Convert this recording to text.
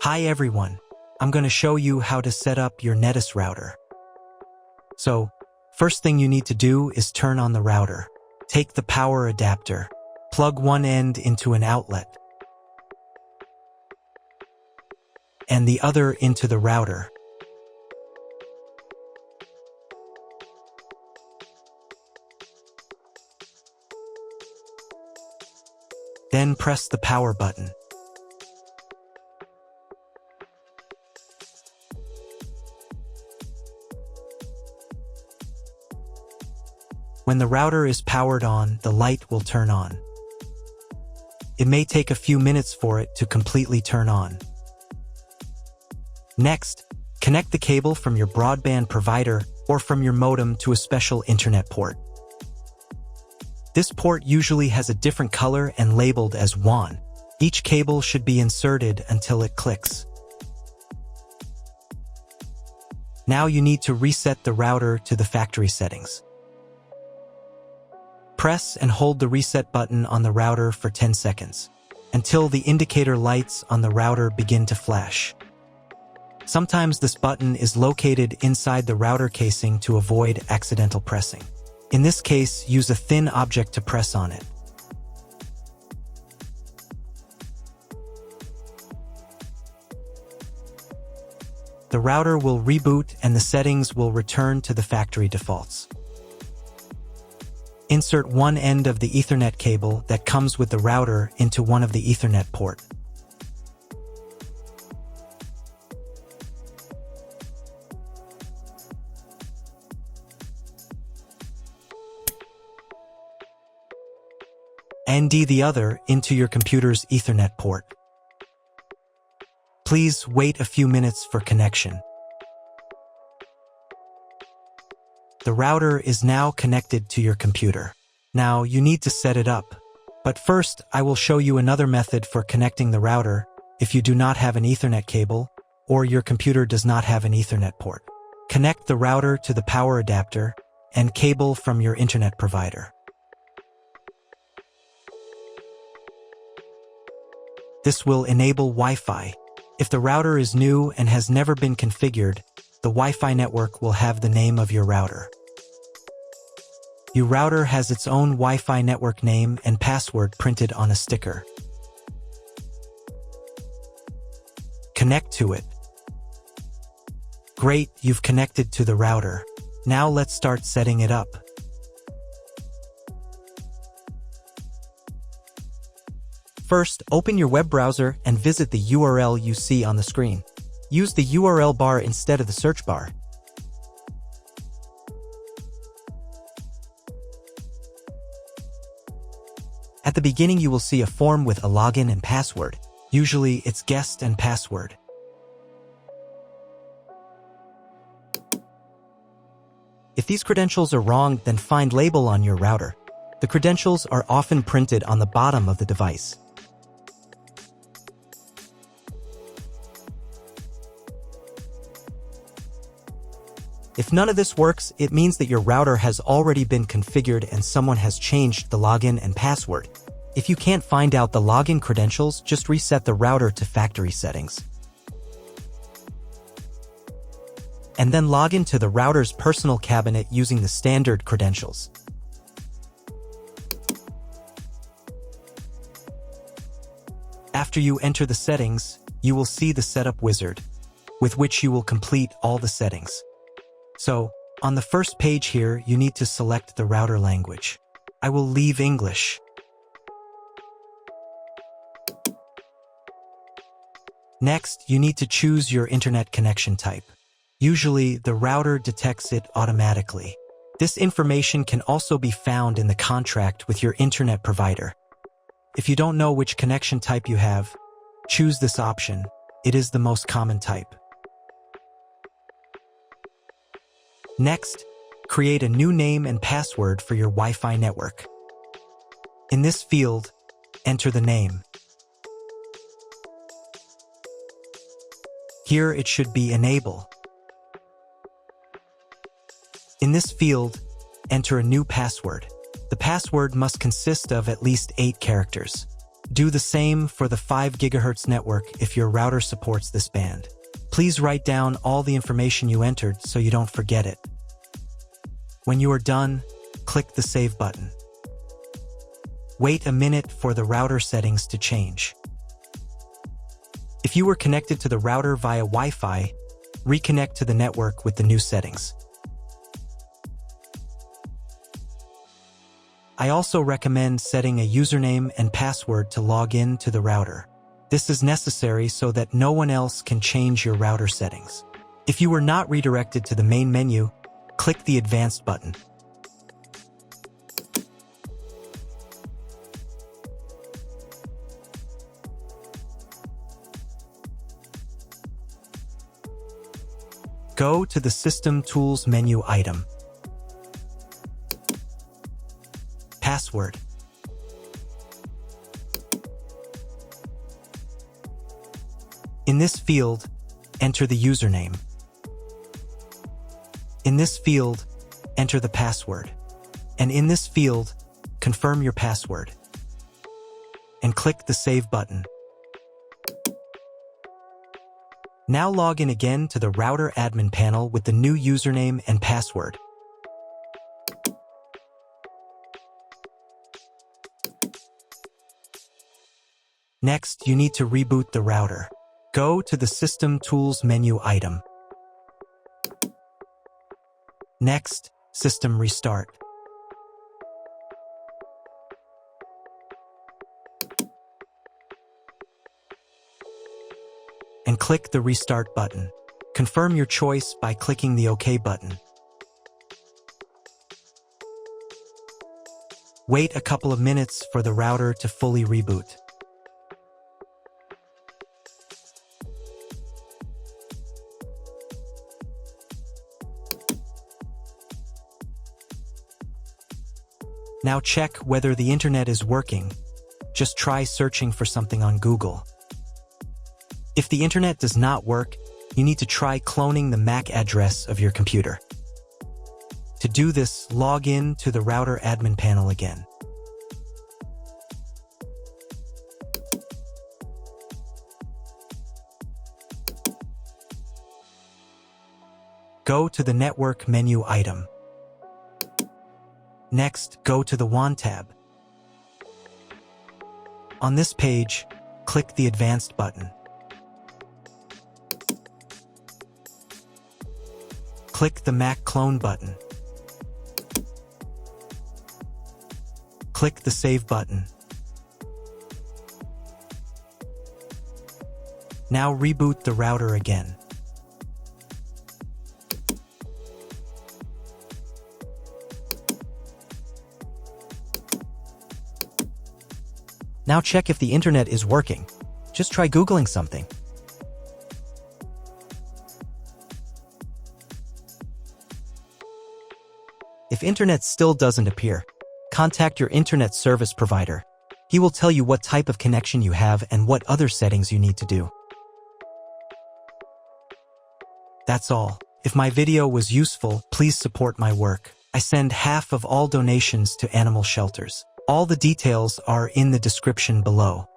Hi everyone, I'm going to show you how to set up your Netis router. So, first thing you need to do is turn on the router. Take the power adapter, plug one end into an outlet, and the other into the router. Then press the power button. When the router is powered on, the light will turn on. It may take a few minutes for it to completely turn on. Next, connect the cable from your broadband provider or from your modem to a special internet port. This port usually has a different color and labeled as WAN. Each cable should be inserted until it clicks. Now you need to reset the router to the factory settings. Press and hold the reset button on the router for 10 seconds, until the indicator lights on the router begin to flash. Sometimes this button is located inside the router casing to avoid accidental pressing. In this case, use a thin object to press on it. The router will reboot and the settings will return to the factory defaults. Insert one end of the Ethernet cable that comes with the router into one of the Ethernet port. And the other into your computer's Ethernet port. Please wait a few minutes for connection. The router is now connected to your computer. Now you need to set it up. But first, I will show you another method for connecting the router if you do not have an Ethernet cable or your computer does not have an Ethernet port. Connect the router to the power adapter and cable from your internet provider. This will enable Wi-Fi. If the router is new and has never been configured, the Wi-Fi network will have the name of your router. Your router has its own Wi-Fi network name and password printed on a sticker. Connect to it. Great, you've connected to the router. Now let's start setting it up. First, open your web browser and visit the URL you see on the screen. Use the URL bar instead of the search bar. At the beginning, you will see a form with a login and password. Usually, it's guest and password. If these credentials are wrong, then find label on your router. The credentials are often printed on the bottom of the device. If none of this works, it means that your router has already been configured and someone has changed the login and password. If you can't find out the login credentials, just reset the router to factory settings. And then log into the router's personal cabinet using the standard credentials. After you enter the settings, you will see the setup wizard, with which you will complete all the settings. So, on the first page here, you need to select the router language. I will leave English. Next, you need to choose your internet connection type. Usually, the router detects it automatically. This information can also be found in the contract with your internet provider. If you don't know which connection type you have, choose this option. It is the most common type. Next, create a new name and password for your Wi-Fi network. In this field, enter the name. Here it should be Enable. In this field, enter a new password. The password must consist of at least 8 characters. Do the same for the 5 GHz network if your router supports this band. Please write down all the information you entered so you don't forget it. When you are done, click the Save button. Wait a minute for the router settings to change. If you were connected to the router via Wi-Fi, reconnect to the network with the new settings. I also recommend setting a username and password to log in to the router. This is necessary so that no one else can change your router settings. If you were not redirected to the main menu, click the Advanced button. Go to the System Tools menu item. Password. In this field, enter the username. In this field, enter the password. And in this field, confirm your password. And click the Save button. Now log in again to the router admin panel with the new username and password. Next, you need to reboot the router. Go to the System Tools menu item. Next, System Restart. And click the Restart button. Confirm your choice by clicking the OK button. Wait a couple of minutes for the router to fully reboot. Now check whether the internet is working. Just try searching for something on Google. If the internet does not work, you need to try cloning the MAC address of your computer. To do this, log in to the router admin panel again. Go to the Network menu item. Next, go to the WAN tab. On this page, click the Advanced button. Click the MAC clone button. Click the Save button. Now reboot the router again. Now check if the internet is working. Just try Googling something. If internet still doesn't appear, contact your internet service provider. He will tell you what type of connection you have and what other settings you need to do. That's all. If my video was useful, please support my work. I send half of all donations to animal shelters. All the details are in the description below.